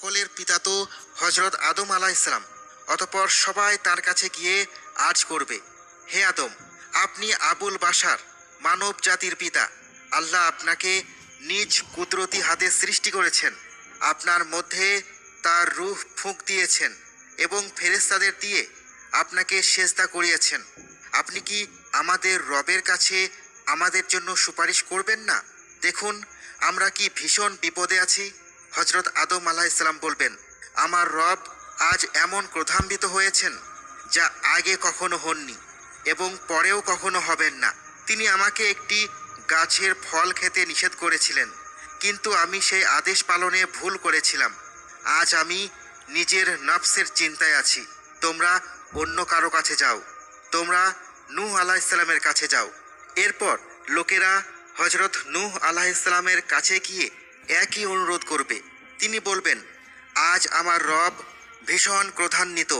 সকলের পিতা তো হযরত আদম আলাইহিস সালাম। অতঃপর সবাই তার কাছে গিয়ে আর্জ করবে, হে আদম, আপনি আবুল বাশার, মানব জাতির পিতা। আল্লাহ আপনাকে নিজ কুদরতি হাতে সৃষ্টি করেছেন, আপনার মধ্যে তার রূহ ফুঁক দিয়েছেন এবং ফেরেশতাদের দিয়ে আপনাকে সেজদা করিয়েছেন। আপনি কি আমাদের রবের কাছে আমাদের জন্য সুপারিশ করবেন না? দেখুন আমরা কি ভীষণ বিপদে আছি। হযরত আদম আলাইহিস সালাম বলবেন, আমার রব আজ এমন ক্রোধান্বিত হয়েছেন যা আগে কখনো হননি এবং পরেও কখনো হবেন না। তিনি আমাকে একটি গাছের ফল খেতে নিষেধ করেছিলেন, কিন্তু আমি সেই আদেশ পালনে ভুল করেছিলাম। আজ আমি নিজের নফসের চিন্তায় আছি। তোমরা অন্য কারো কাছে যাও, তোমরা নূহ আলাইহিস সালামের কাছে যাও। এরপর লোকেরা হযরত নূহ আলাইহিস সালামের কাছে গিয়ে একই অনুরোধ করবে। তিনি বলবেন, আজ আমার রব ভীষণ ক্রোধান্বিত,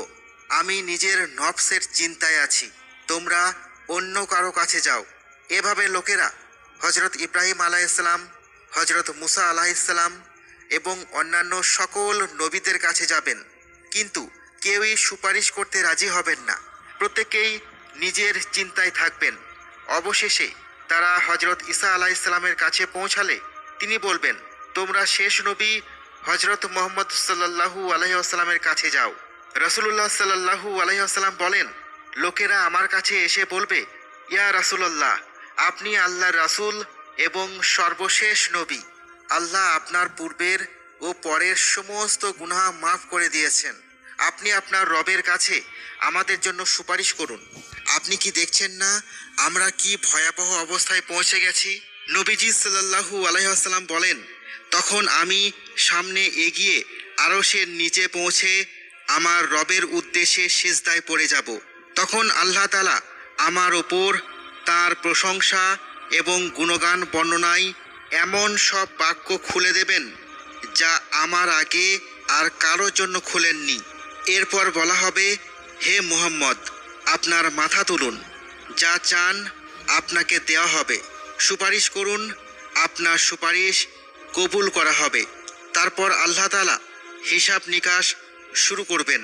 আমি নিজের নফসের চিন্তায় আছি, তোমরা অন্য কারো কাছে যাও। এভাবে লোকেরা হযরত ইব্রাহিম আলাইহিস সালাম, হযরত মুসা আলাইহিস সালাম এবং অন্যান্য সকল নবীদের কাছে যাবেন, কিন্তু কেউই সুপারিশ করতে রাজি হবেন না। প্রত্যেকেই নিজের চিন্তায় থাকবেন। অবশেষে তারা হযরত ঈসা আলাইহিস সালামের কাছে পৌঁছালে তিনি বলবেন, তোমরা শেষ নবী হযরত মুহাম্মদ সাল্লাল্লাহু আলাইহি ওয়াসাল্লামের কাছে যাও। রাসূলুল্লাহ সাল্লাল্লাহু আলাইহি ওয়াসাল্লাম বলেন, লোকেরা আমার কাছে এসে বলবে, ইয়া রাসূলুল্লাহ, আপনি আল্লাহর রাসূল এবং সর্বশেষ নবী। আল্লাহ আপনার পূর্বের ও পরের সমস্ত গুনাহ মাফ করে দিয়েছেন। আপনি আপনার রবের কাছে আমাদের জন্য সুপারিশ করুন। আপনি কি দেখছেন না আমরা কি ভয়াবহ অবস্থায় পৌঁছে গেছি? নবীজি সাল্লাল্লাহু আলাইহি ওয়াসাল্লাম বলেন, তখন আমি সামনে এগিয়ে আরশের নিচে পৌঁছে আমার রবের উদ্দেশ্যে সিজদায় পড়ে যাব। তখন আল্লাহ তাআলা আমার ওপর তার প্রশংসা এবং গুণগান বর্ণনায় এমন সব বাক্য খুলে দেবেন যা আমার আগে আর কারো জন্য খুলেননি। এরপর বলা হবে, হে মুহাম্মদ, আপনার মাথা তুলুন, যা চান আপনাকে দেওয়া হবে, সুপারিশ করুন, আপনার সুপারিশ কবুল করা হবে। তারপর আল্লাহ তাআলা হিসাব নিকাশ শুরু করবেন।